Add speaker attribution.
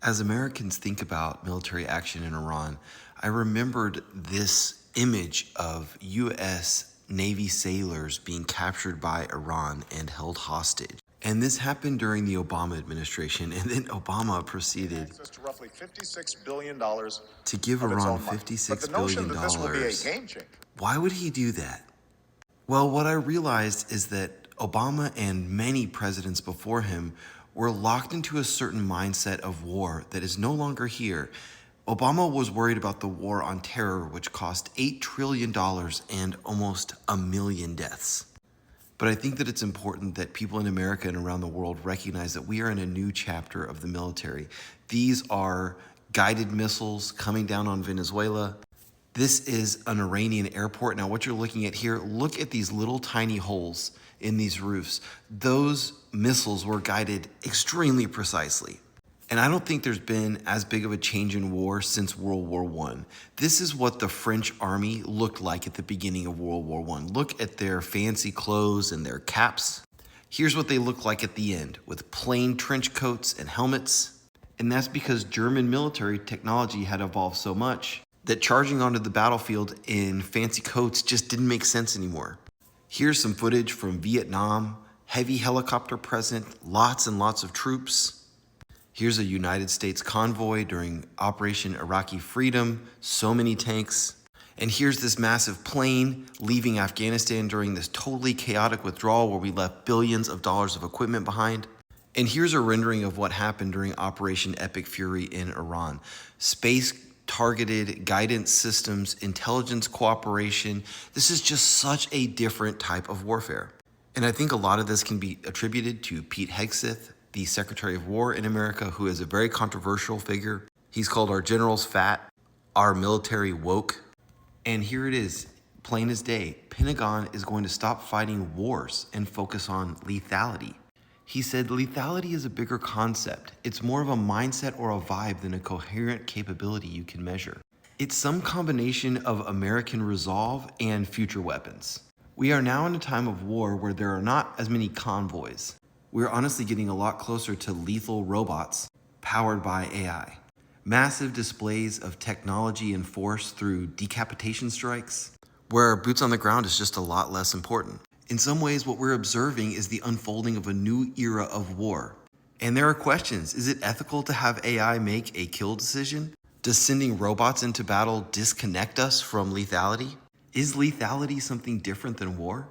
Speaker 1: As Americans think about military action in Iran, I remembered this image of U.S. Navy sailors being captured by Iran and held hostage. And this happened during the Obama administration, and then Obama proceeded
Speaker 2: to roughly $56 billion
Speaker 1: to give Iran $56 billion.
Speaker 2: That this will be a game changer.
Speaker 1: Why would he do that? Well, what I realized is that Obama and many presidents before him were locked into a certain mindset of war that is no longer here. Obama was worried about the war on terror, which cost $8 trillion and almost 1 million deaths. But I think that it's important that people in America and around the world recognize that we are in a new chapter of the military. These are guided missiles coming down on Venezuela. This is an Iranian airport. Now, what you're looking at here, look at these little tiny holes in these roofs. Those missiles were guided extremely precisely. And I don't think there's been as big of a change in war since World War I. This is what the French army looked like at the beginning of World War I. Look at their fancy clothes and their caps. Here's what they look like at the end, with plain trench coats and helmets. And that's because German military technology had evolved so much that charging onto the battlefield in fancy coats just didn't make sense anymore. Here's some footage from Vietnam, heavy helicopter present, lots and lots of troops. Here's a United States convoy during Operation Iraqi Freedom, so many tanks. And here's this massive plane leaving Afghanistan during this totally chaotic withdrawal where we left billions of dollars of equipment behind. And here's a rendering of what happened during Operation Epic Fury in Iran. Space-targeted guidance systems, intelligence cooperation. This is just such a different type of warfare. And I think a lot of this can be attributed to Pete Hegseth, the Secretary of War in America, who is a very controversial figure. He's called our generals fat, our military woke. And here it is, plain as day. Pentagon is going to stop fighting wars and focus on lethality. He said lethality is a bigger concept. It's more of a mindset or a vibe than a coherent capability you can measure. It's some combination of American resolve and future weapons. We are now in a time of war where there are not as many convoys. We're honestly getting a lot closer to lethal robots powered by AI. Massive displays of technology and force through decapitation strikes, where boots on the ground is just a lot less important. In some ways, what we're observing is the unfolding of a new era of war. And there are questions. Is it ethical to have AI make a kill decision? Does sending robots into battle disconnect us from lethality? Is lethality something different than war?